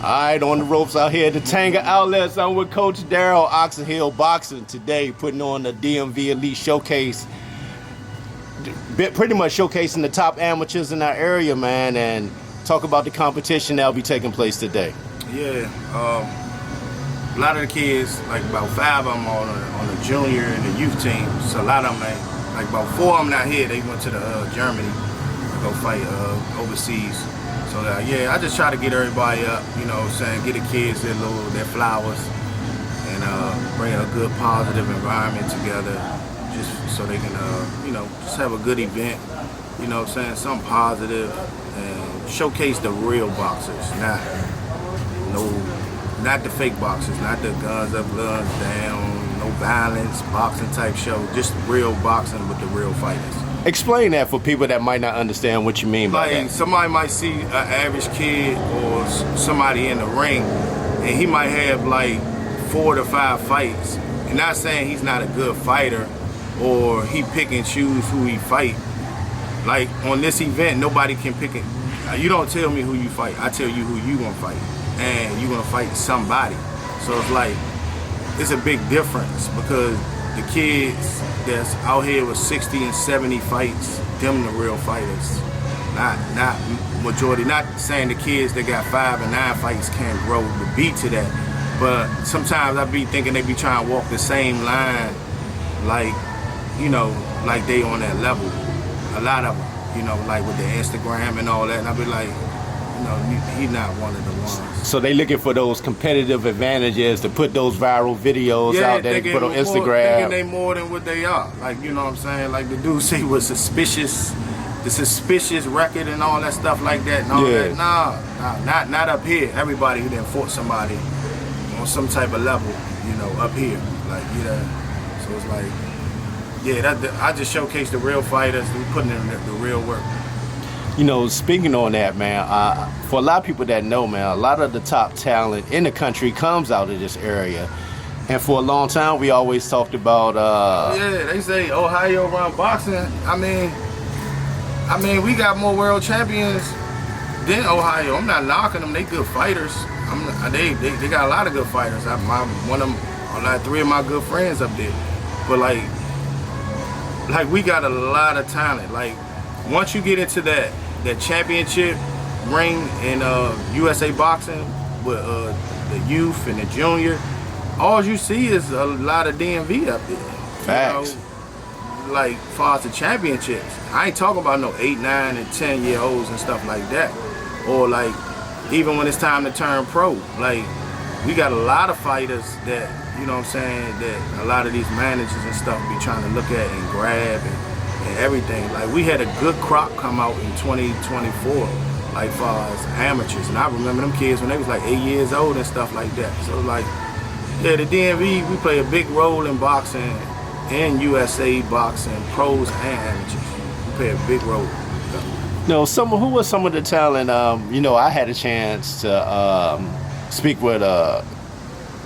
All right, on the ropes out here at the Tanga Outlets. I'm with Coach Darrell, Oxon Hill Boxing today, putting on the DMV Elite Showcase. Pretty much showcasing the top amateurs in our area, man, and talk about the competition that'll be taking place today. Yeah, a lot of the kids, like about 5 of them on the junior and the youth team. So a lot of them, like about 4 of them not here. They went to the Germany to go fight overseas. So yeah, I just try to get everybody up, you know what I'm saying, get the kids their flowers, and bring a good positive environment together, just so they can, just have a good event, you know what I'm saying, something positive, and showcase the real boxers, not the fake boxers, not the guns up, guns down, no violence, boxing type show, just real boxing with the real fighters. Explain that for people that might not understand what you mean by that. Like, somebody might see an average kid or somebody in the ring, and he might have like 4 to 5 fights. And not saying he's not a good fighter or he pick and choose who he fight. Like, on this event, nobody can pick it. You don't tell me who you fight. I tell you who you gonna fight. And you're gonna fight somebody. So it's like, it's a big difference, because the kids that's out here with 60 and 70 fights, them the real fighters. Not majority, not saying the kids that got 5 and 9 fights can't grow the beat to that, but sometimes I be thinking they be trying to walk the same line, like, like they on that level. A lot of them, like with the Instagram and all that, and I be like, he's not one of the ones. So they looking for those competitive advantages to put those viral videos out there, put on Instagram. Thinking they more than what they are. Like, you know what I'm saying? Like the dude say was the suspicious record and all that stuff like that and all that. Nah, not up here. Everybody who done fought somebody on some type of level, up here. Like, so it's like, I just showcase the real fighters who putting in the real work. Speaking on that, man, for a lot of people that know, man, a lot of the top talent in the country comes out of this area. And for a long time, we always talked about... yeah, they say Ohio run boxing. I mean, we got more world champions than Ohio. I'm not knocking them. They good fighters. They got a lot of good fighters. One of them, like 3 of my good friends up there. But like we got a lot of talent. Like, once you get into that championship ring in USA Boxing with the youth and the junior, all you see is a lot of DMV up there. Facts. Like, far as the championships, I ain't talking about no 8, 9, and 10-year-olds and stuff like that. Or like, even when it's time to turn pro, like, we got a lot of fighters that, you know what I'm saying, that a lot of these managers and stuff be trying to look at and grab and everything. Like, we had a good crop come out in 2024, like, far as amateurs. And I remember them kids when they was like 8 years old and stuff like that. So like, yeah, the DMV, we play a big role in boxing, in USA boxing, pros and amateurs. We play a big role. Who was some of the talent? I had a chance to speak with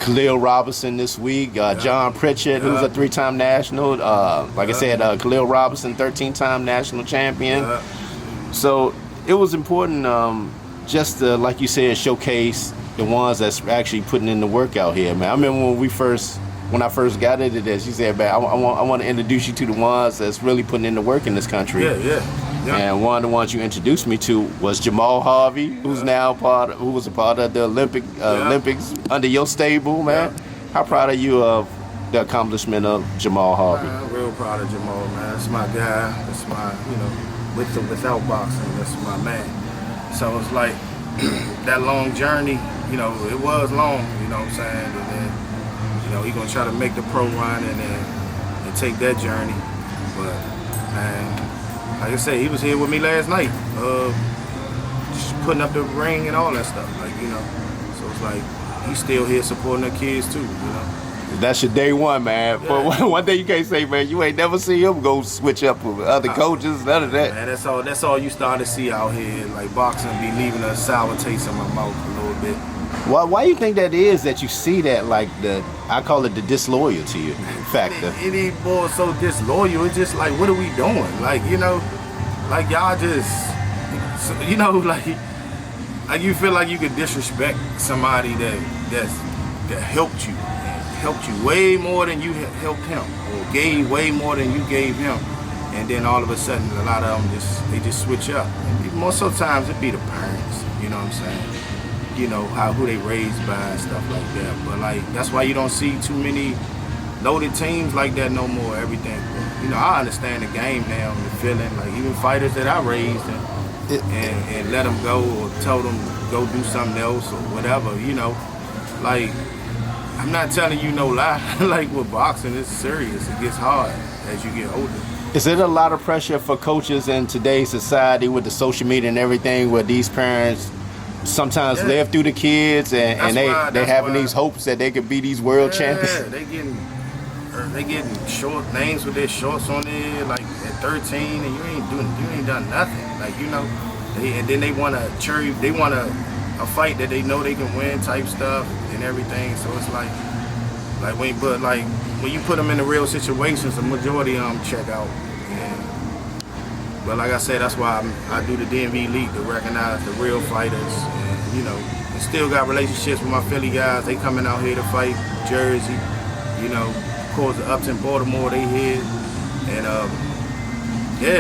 Khalil Robinson this week, John Pritchett, who's a 3-time national, I said, Khalil Robinson, 13-time national champion. So it was important just to, like you said, showcase the ones that's actually putting in the work out here, man. I remember when I first got into this, you said, man, I want to introduce you to the ones that's really putting in the work in this country. Yeah. And one of the ones you introduced me to was Jamal Harvey, who's now who was a part of the Olympics under your stable, man. How proud are you of the accomplishment of Jamal Harvey? I'm real proud of Jamal, man. That's my guy. That's my, with or without boxing, that's my man. So it's like that long journey, it was long, you know what I'm saying? And then, he gonna try to make the pro run and take that journey. But, man, like I said, he was here with me last night, just putting up the ring and all that stuff, So it's like, he's still here supporting the kids too, That's your day one, man. Yeah. But one thing you can't say, man, you ain't never see him go switch up with other coaches, none of that. Man, that's all you start to see out here. Like, boxing be leaving a sour taste in my mouth a little bit. Why you think that is that you see that, like, I call it the disloyalty factor? It ain't more so disloyal. It's just like, what are we doing? Like, like y'all just, like, like you feel like you could disrespect somebody that helped you way more than you helped him, or gave way more than you gave him, and then all of a sudden a lot of them just switch up. And most of the times it be the parents, you know what I'm saying? You know who they raised by and stuff like that. But like that's why you don't see too many loaded teams like that no more. Everything, you know, I understand the game now, the feeling. Like even fighters that I raised and let them go or told them go do something else or whatever. You know, like I'm not telling you no lie. Like with boxing, it's serious. It gets hard as you get older. Is it a lot of pressure for coaches in today's society with the social media and everything, where these parents sometimes live through the kids and they having these hopes that they could be these world champions? They getting short names with their shorts on there, like at 13, and you ain't done nothing. Like you know, and then they want a fight that they know they can win type stuff and everything. So it's like when you put them in the real situations, the majority of them check out. But like I said, that's why I do the DMV League to recognize the real fighters, and you know, and still got relationships with my Philly guys. They coming out here to fight Jersey, you know, of course the Upton, Baltimore, they here, and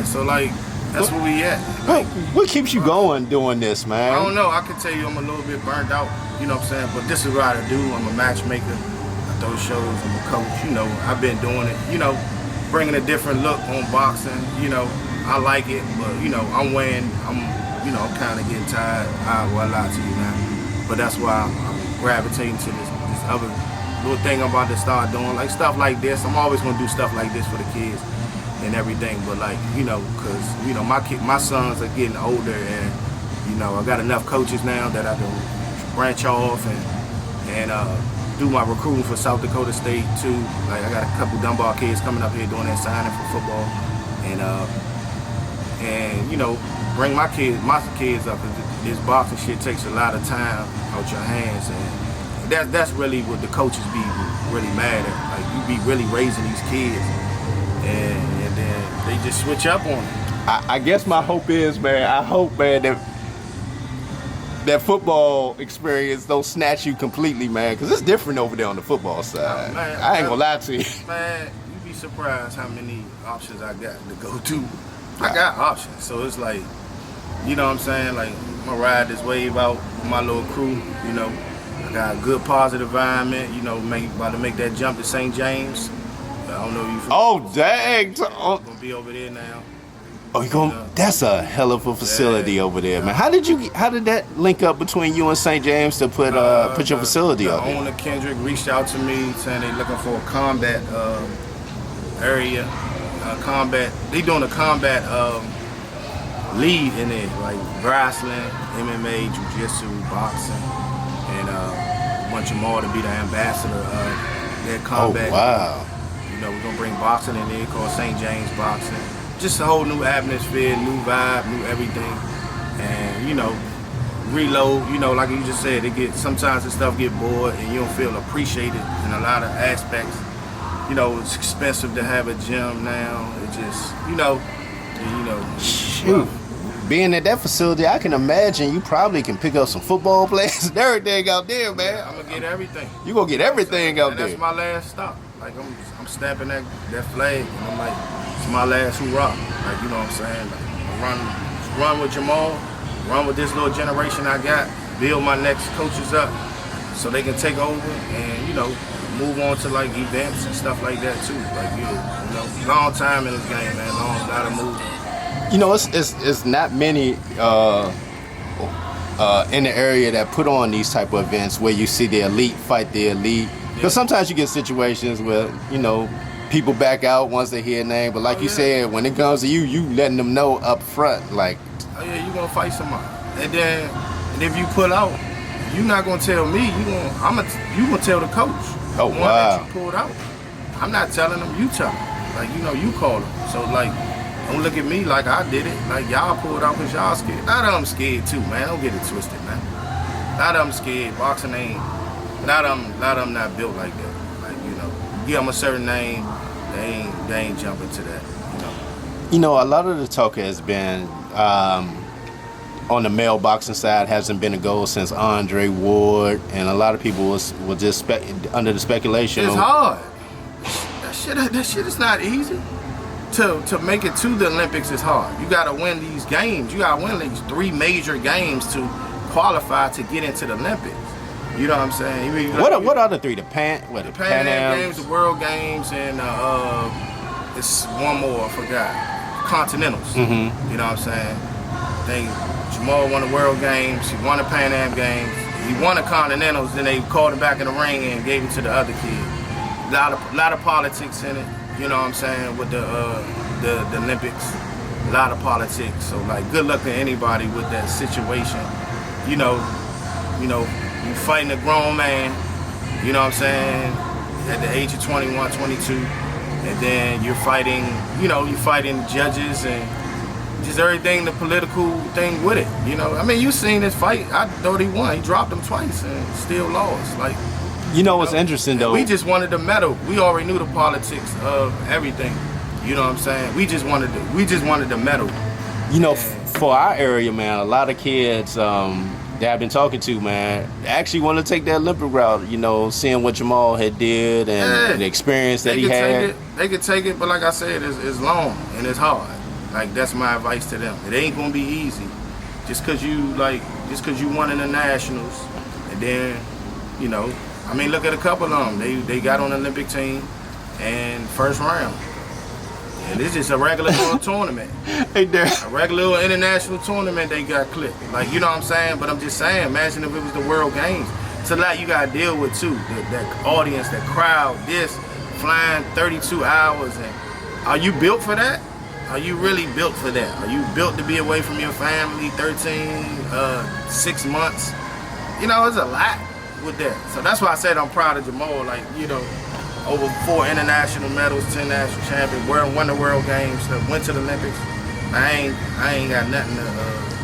so like that's where we at. Like, what keeps you going doing this, man? I don't know. I can tell you I'm a little bit burnt out, you know what I'm saying. But this is what I do. I'm a matchmaker. I throw shows. I'm a coach. You know, I've been doing it. You know, bringing a different look on boxing. You know. I like it, but you know, I'm kind of getting tired. I will lie to you now, but that's why I'm gravitating to this other little thing I'm about to start doing, like stuff like this. I'm always gonna do stuff like this for the kids and everything, but like you know, cause you know my sons are getting older, and you know I got enough coaches now that I can branch off and do my recruiting for South Dakota State too. Like I got a couple Dunbar kids coming up here doing their signing for football, and you know, bring my kids up. This boxing shit takes a lot of time out your hands, and that's really what the coaches be really mad at. Like you be really raising these kids, and then they just switch up on it. I guess my hope is, man. I hope, man, that football experience don't snatch you completely, man, because it's different over there on the football side. Man, I ain't gonna lie to you. Man, you'd be surprised how many options I got to go to. I got options, so it's like, you know what I'm saying? Like, I'm gonna ride this wave out with my little crew, you know. I got a good positive environment, you know, about to make that jump to St. James. I don't know if you Oh, dang. I'm gonna be over there now. Oh, you going? That's a hell of a facility over there, man. How did that link up between you and St. James to put your facility up there? The owner, Kendrick, reached out to me saying they looking for a combat area. They doing a combat lead in it, like wrestling, MMA, jiu-jitsu, boxing, and a bunch of more to be the ambassador of their combat. Oh, wow. You know, we're gonna bring boxing in there called St. James Boxing. Just a whole new atmosphere, new vibe, new everything, and you know, reload. You know, like you just said, sometimes the stuff get bored and you don't feel appreciated in a lot of aspects. You know, it's expensive to have a gym now. It just, you know. Shoot. Being at that facility, I can imagine you probably can pick up some football players and everything out there, man. I'm gonna get everything. You gonna get everything out there. That's my last stop. Like I'm stamping that flag, and I'm like, it's my last hoorah. Like, you know what I'm saying? Like, run with Jamal, run with this little generation I got, build my next coaches up so they can take over and, you know, move on to like events and stuff like that too. Like, you know, long time in this game, man. Gotta move. You know, it's not many in the area that put on these type of events where you see the elite fight the elite. Because sometimes you get situations where, you know, people back out once they hear a name. But like you said, when it comes to you letting them know up front, like, oh yeah, you gonna fight somebody, and if you pull out, you're not gonna tell me. You gonna tell the coach. Oh, the one wow. that you pulled out. I'm not telling them. You tell them. Like, you know, you call them. So like, don't look at me like I did it. Like, y'all pulled out because y'all scared. A lot of them scared too, man. Don't get it twisted, man. A lot of them scared. Boxing ain't. A lot of them not built like that. Like, you know, give them a certain name, they ain't jumping to that. You know. You know, a lot of the talk has been on the male boxing side hasn't been a goal since Andre Ward, and a lot of people was just under the speculation. It's hard. That shit is not easy. To make it to the Olympics is hard. You gotta win these games. You gotta win these 3 major games to qualify to get into the Olympics. You know what I'm saying? What are the 3? The Pan Am Games, the World Games, and it's one more, I forgot. Continentals. Mm-hmm. You know what I'm saying? I think Jamal won the World Games, he won the Pan Am Games, he won the Continentals, then they called him back in the ring and gave it to the other kid. A lot of politics in it, you know what I'm saying, with the Olympics. A lot of politics. So like good luck to anybody with that situation. You know, you fighting a grown man, you know what I'm saying, at the age of 21, 22, and then you're fighting judges and just everything, the political thing with it, you know. I mean, you seen this fight. I thought he won. He dropped him twice and still lost. Like, you know what's interesting though? We just wanted the medal. We already knew the politics of everything. You know what I'm saying? We just wanted the medal. You know, for our area, man, a lot of kids that I've been talking to, man, actually want to take that Olympic route. You know, seeing what Jamal had did and the experience that he had. They could take it, but like I said, it's long and it's hard. Like, that's my advice to them. It ain't gonna be easy. Just cause you won in the nationals, and then, you know, I mean, look at a couple of them. They got on the Olympic team and first round. And it's just a regular little tournament. Hey, Darrell. A regular little international tournament they got clipped. Like, you know what I'm saying? But I'm just saying, imagine if it was the World Games. It's a lot you gotta deal with too. That audience, that crowd, this, flying 32 hours. And are you built for that? Are you really built for that? Are you built to be away from your family 6 months? You know, it's a lot with that. So that's why I said I'm proud of Jamal. Like, you know, over 4 international medals, 10 national champions, won the World Games, went to the Olympics. I ain't got nothing to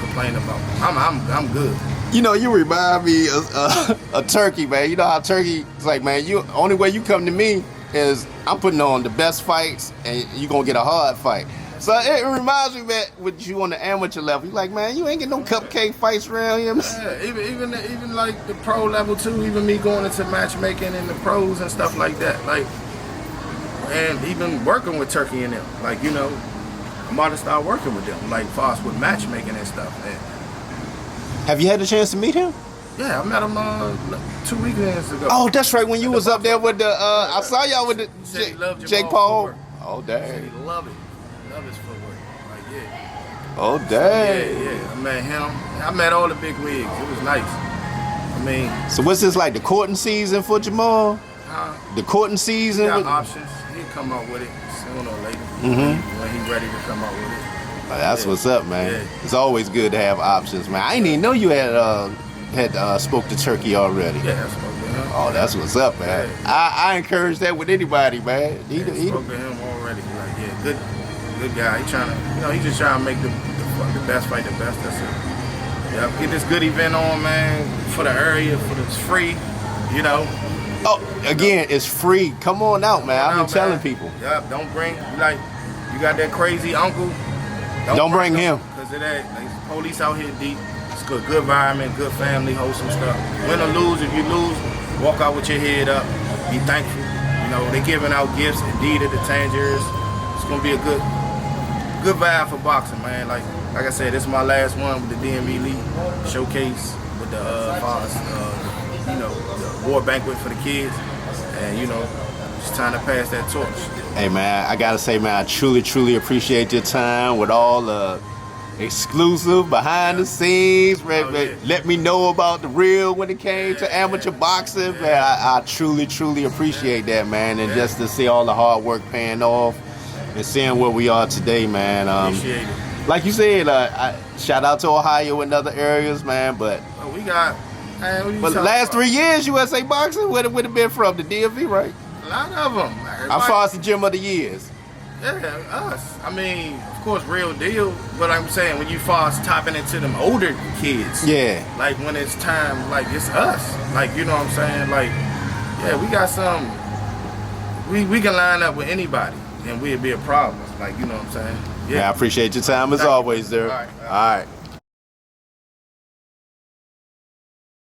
complain about. I'm good. You know, you remind me of Turkey, man. You know how Turkey is like, man, only way you come to me is I'm putting on the best fights and you're gonna get a hard fight. So it reminds me, man, with you on the amateur level, you're like, man, you ain't getting no cupcake fights around here. Yeah, even like the pro level too, even me going into matchmaking and the pros and stuff like that. Like, and even working with Turkey and them. Like, you know, I'm about to start working with them, like fast with matchmaking and stuff. And have you had a chance to meet him? yeah, I met him 2 weekends ago. Oh, that's right, when you was up there with the, I saw y'all with the Jake Paul. Oh, dang. He love it. Love his footwork. Like, yeah. Oh, dang. Yeah. I met him. I met all the big wigs. It was nice. I mean. So what's this, like the courting season for Jamal? The courting season? He got options. He'll come out with it sooner or later. When he's ready to come out with it. That's what's up, man. Yeah. It's always good to have options, man. I didn't even know you had spoke to Turkey already. Yeah, I spoke to him. Oh, that's what's up, man. Yeah. I encourage that with anybody, man. I spoke to him already. Like, yeah, good guy. He just trying to make the best fight the best. That's it. Yeah, get this good event on, man, for the area, it's free, you know. Oh, again, it's free. Come on out, man. I've been telling people. Yep, don't bring, like, you got that crazy uncle. Don't bring him. Because of that, like, police out here deep. It's good environment, good family, wholesome stuff. Win or lose, if you lose, walk out with your head up. Be thankful. You know, they giving out gifts, Indeed at the Tangiers. It's gonna be a good vibe for boxing, man. Like I said, this is my last one with the DMV Elite Showcase with the the war banquet for the kids, and you know, it's time to pass that torch. Hey, man, I gotta say, man, I truly appreciate your time with all the exclusive behind the scenes. Let me know about the real when it came to amateur boxing. Man, I truly appreciate that, man, and just to see all the hard work paying off. And seeing where we are today, man. Appreciate it. Like you said, shout out to Ohio and other areas, man. But we got. Man, but the last 3 years, USA boxing, where it would have been from the DMV, right? A lot of them. How far as the gym of the years? Yeah, us. I mean, of course, real deal. But I'm saying when you fast tapping into them older kids. Yeah. Like when it's time, like it's us. Like, you know what I'm saying? Like, yeah, we got some. We can line up with anybody. And we'd be a problem. Like, you know what I'm saying? Yeah, I appreciate your time as always, there. All right.